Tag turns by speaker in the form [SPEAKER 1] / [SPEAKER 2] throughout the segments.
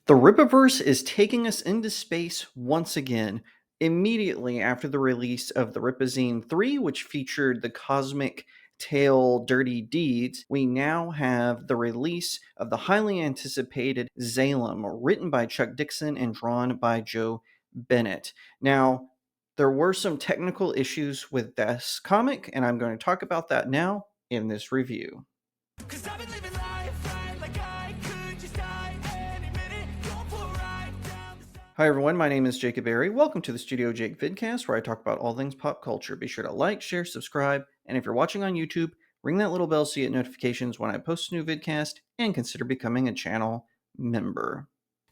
[SPEAKER 1] The Rippaverse is taking us into space once again, immediately after the release of the Rippazine 3, which featured the cosmic tale Dirty Deeds. We now have the release of the highly anticipated Zalen, written by Chuck Dixon and drawn by Joe Bennett. Now, there were some technical issues with this comic, and I'm going to talk about that now in this review. Hi everyone, my name is Jacob Berry. Welcome to the StudioJake vidcast, where I talk about all things pop culture. Be sure to like, share, subscribe, and if you're watching on YouTube, ring that little bell so you get notifications when I post a new vidcast, and consider becoming a channel member.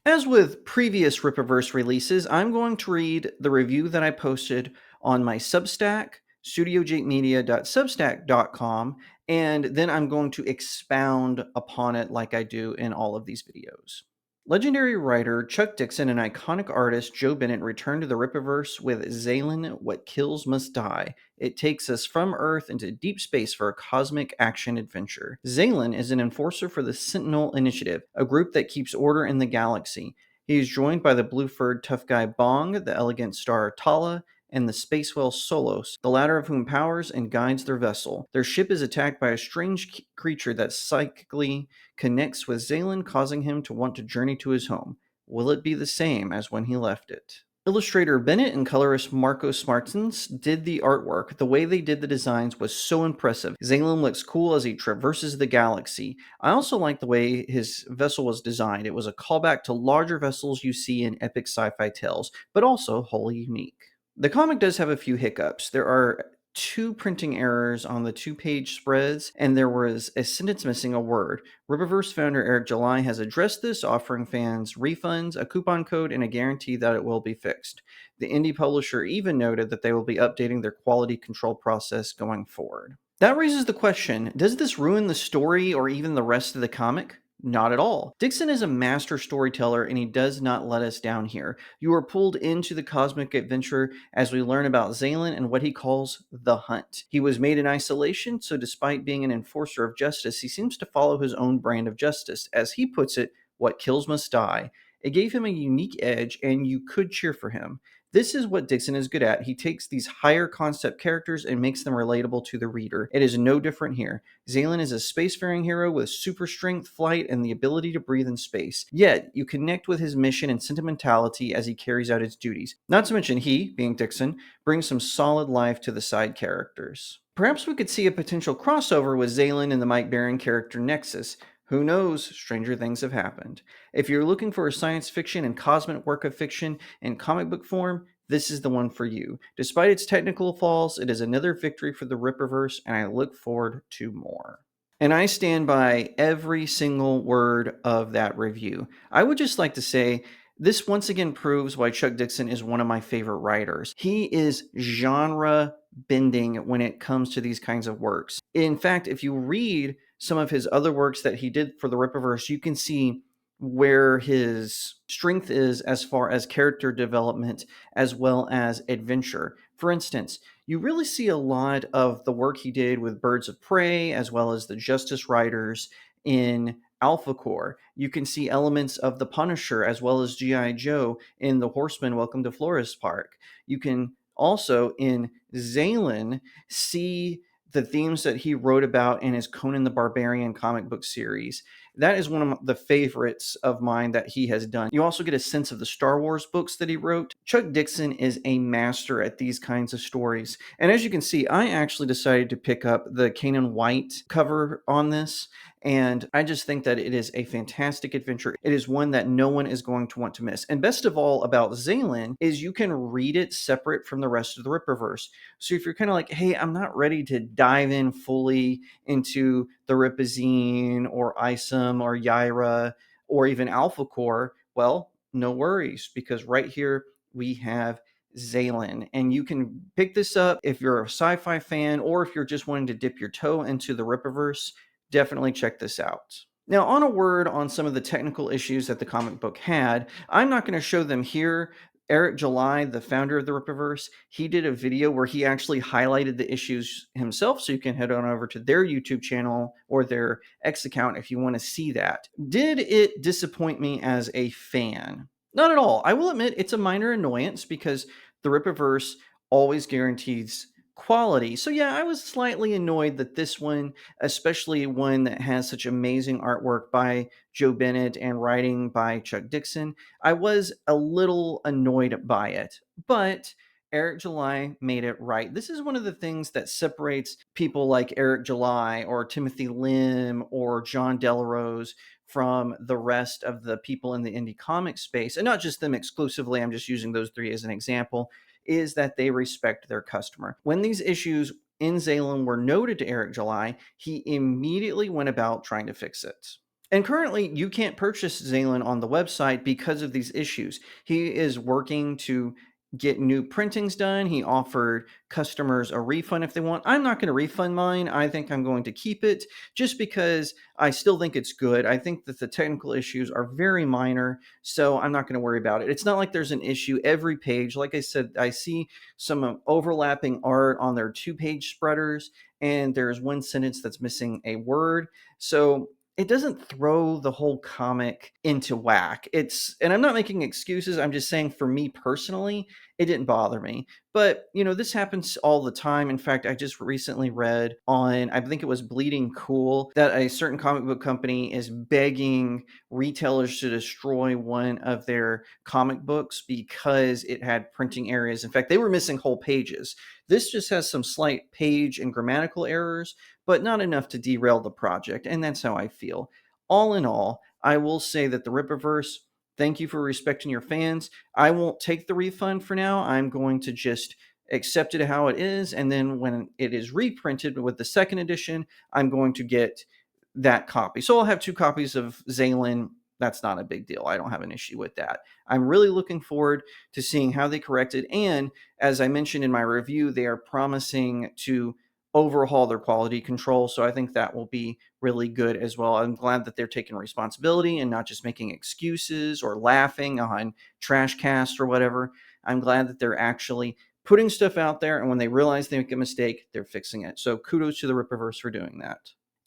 [SPEAKER 1] As with previous Rippaverse releases, I'm going to read the review that I posted on my Substack, studiojakemedia.substack.com, and then I'm going to expound upon it like I do in all of these videos. Legendary writer Chuck Dixon and iconic artist Joe Bennett return to the Rippaverse with Zalen, What Kills Must Die. It takes us from Earth into deep space for a cosmic action adventure. Zalen is an enforcer for the Sentinel Initiative, a group that keeps order in the galaxy. He is joined by the blue-furred tough guy Bong, the elegant star Tala, and the space whale Solos, the latter of whom powers and guides their vessel. Their ship is attacked by a strange creature that psychically connects with Zalen, causing him to want to journey to his home. Will it be the same as when he left it? Illustrator Bennett and colorist Marco Smartens did the artwork. The way they did the designs was so impressive. Zalen looks cool as he traverses the galaxy. I also like the way his vessel was designed. It was a callback to larger vessels you see in epic sci-fi tales, but also wholly unique. The comic does have a few hiccups. There are 2 printing errors on the 2-page spreads, and there was a sentence missing a word. Rippaverse founder Eric July has addressed this, offering fans refunds, a coupon code, and a guarantee that it will be fixed. The indie publisher even noted that they will be updating their quality control process going forward. That raises the question, does this ruin the story or even the rest of the comic? Not at all. Dixon is a master storyteller, and he does not let us down here. You are pulled into the cosmic adventure as we learn about Zalen and what he calls the hunt. He was made in isolation, so despite being an enforcer of justice, he seems to follow his own brand of justice. As he puts it, what kills must die. It gave him a unique edge, and you could cheer for him. This is what Dixon is good at. He takes these higher concept characters and makes them relatable to the reader. It is no different here. Zalen is a spacefaring hero with super strength, flight, and the ability to breathe in space. Yet, you connect with his mission and sentimentality as he carries out his duties. Not to mention he, being Dixon, brings some solid life to the side characters. Perhaps we could see a potential crossover with Zalen and the Mike Baron character Nexus. Who knows? Stranger things have happened. If you're looking for a science fiction and cosmic work of fiction in comic book form, this is the one for you. Despite its technical flaws, it is another victory for the Rippaverse, and I look forward to more. And I stand by every single word of that review. I would just like to say, this once again proves why Chuck Dixon is one of my favorite writers. He is genre bending when it comes to these kinds of works. In fact, if you read some of his other works that he did for the Rippaverse, you can see where his strength is as far as character development as well as adventure. For instance, you really see a lot of the work he did with Birds of Prey as well as the Justice Riders in Alpha Core. You can see elements of The Punisher as well as G.I. Joe in The Horseman Welcome to Florist Park. You can also in Zalen see the themes that he wrote about in his Conan the Barbarian comic book series. That is one of the favorites of mine that he has done. You also get a sense of the Star Wars books that he wrote. Chuck Dixon is a master at these kinds of stories. And as you can see, I actually decided to pick up the Kanan White cover on this. And I just think that it is a fantastic adventure. It is one that no one is going to want to miss. And best of all about Zalen is you can read it separate from the rest of the Rippaverse. So if you're kind of like, hey, I'm not ready to dive in fully into the Rippazine or Isom or Yaira or even Alpha Core, well, no worries, because right here we have Zalen, and you can pick this up if you're a sci-fi fan or if you're just wanting to dip your toe into the Rippaverse. Definitely check this out. Now, on a word on some of the technical issues that the comic book had, I'm not going to show them here. Eric July, the founder of the Rippaverse, he did a video where he actually highlighted the issues himself. So you can head on over to their YouTube channel or their X account if you want to see that. Did it disappoint me as a fan? Not at all. I will admit it's a minor annoyance because the Rippaverse always guarantees quality. So yeah, I was slightly annoyed that this one, especially one that has such amazing artwork by Joe Bennett and writing by Chuck Dixon, I was a little annoyed by it. But Eric July made it right. This is one of the things that separates people like Eric July or Timothy Lim or John Delarose from the rest of the people in the indie comic space, and not just them exclusively. I'm just using those three as an example, is that they respect their customer. When these issues in Zalen were noted to Eric July, he immediately went about trying to fix it. And currently, you can't purchase Zalen on the website because of these issues. He is working to get new printings done. He offered customers a refund if they want. I'm not going to refund mine. I think I'm going to keep it just because I still think it's good. I think that the technical issues are very minor, so I'm not going to worry about it. It's not like there's an issue every page. Like I said, I see some overlapping art on their 2-page spreaders, and there's one sentence that's missing a word. So it doesn't throw the whole comic into whack. And I'm not making excuses. I'm just saying for me personally, it didn't bother me. But, this happens all the time. In fact, I just recently read on, I think it was Bleeding Cool, that a certain comic book company is begging retailers to destroy one of their comic books because it had printing areas. In fact, they were missing whole pages. This just has some slight page and grammatical errors, but not enough to derail the project. And that's how I feel. All in all, I will say that the Rippaverse, thank you for respecting your fans. I won't take the refund for now. I'm going to just accept it how it is. And then when it is reprinted with the second edition, I'm going to get that copy. So I'll have 2 copies of Zalen. That's not a big deal. I don't have an issue with that. I'm really looking forward to seeing how they correct it. And as I mentioned in my review, they are promising to overhaul their quality control. So I think that will be really good as well. I'm glad that they're taking responsibility and not just making excuses or laughing on trash cast or whatever. I'm glad that they're actually putting stuff out there, and when they realize they make a mistake, they're fixing it. So kudos to the Rippaverse for doing that.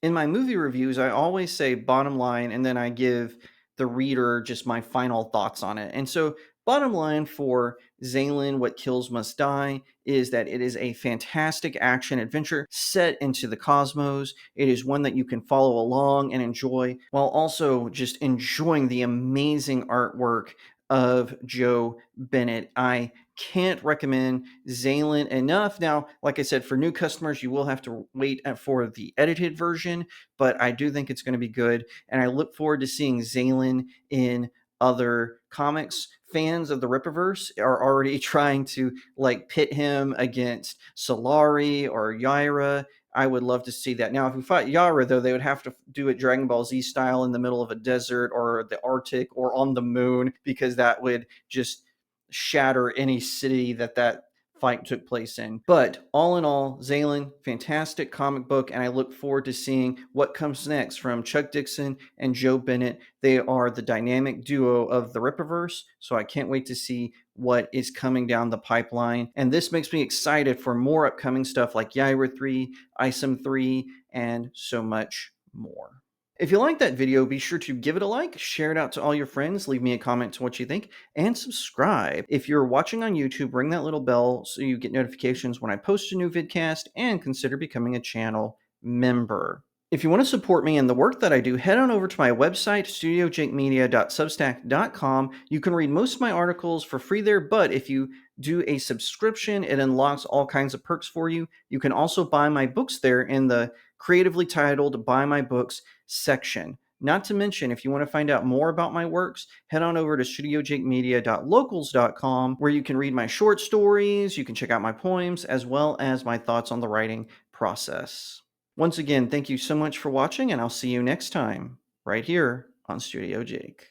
[SPEAKER 1] In my movie reviews, I always say bottom line, and then I give the reader just my final thoughts on it. And so, bottom line for Zalen, What Kills Must Die, is that it is a fantastic action adventure set into the cosmos. It is one that you can follow along and enjoy while also just enjoying the amazing artwork of Joe Bennett. I can't recommend Zalen enough. Now, like I said, for new customers, you will have to wait for the edited version, but I do think it's going to be good. And I look forward to seeing Zalen in other comics. Fans of the Rippaverse are already trying to pit him against Solari or Yaira. I would love to see that. Now, if we fought Yara, though, they would have to do it Dragon Ball Z style in the middle of a desert or the Arctic or on the moon, because that would just shatter any city that fight took place in. But all in all, Zalen, fantastic comic book, and I look forward to seeing what comes next from Chuck Dixon and Joe Bennett. They are the dynamic duo of the Rippaverse, so I can't wait to see what is coming down the pipeline. And this makes me excited for more upcoming stuff like Yaira 3, Isom 3, and so much more. If you like that video, be sure to give it a like, share it out to all your friends, leave me a comment to what you think, and subscribe. If you're watching on YouTube, ring that little bell so you get notifications when I post a new vidcast, and consider becoming a channel member. If you want to support me and the work that I do, head on over to my website, studiojakemedia.substack.com. You can read most of my articles for free there, but if you do a subscription, it unlocks all kinds of perks for you. You can also buy my books there in the creatively titled Buy My Books section. Not to mention, if you want to find out more about my works, head on over to studiojakemedia.locals.com, where you can read my short stories, you can check out my poems, as well as my thoughts on the writing process. Once again, thank you so much for watching, and I'll see you next time, right here on Studio Jake.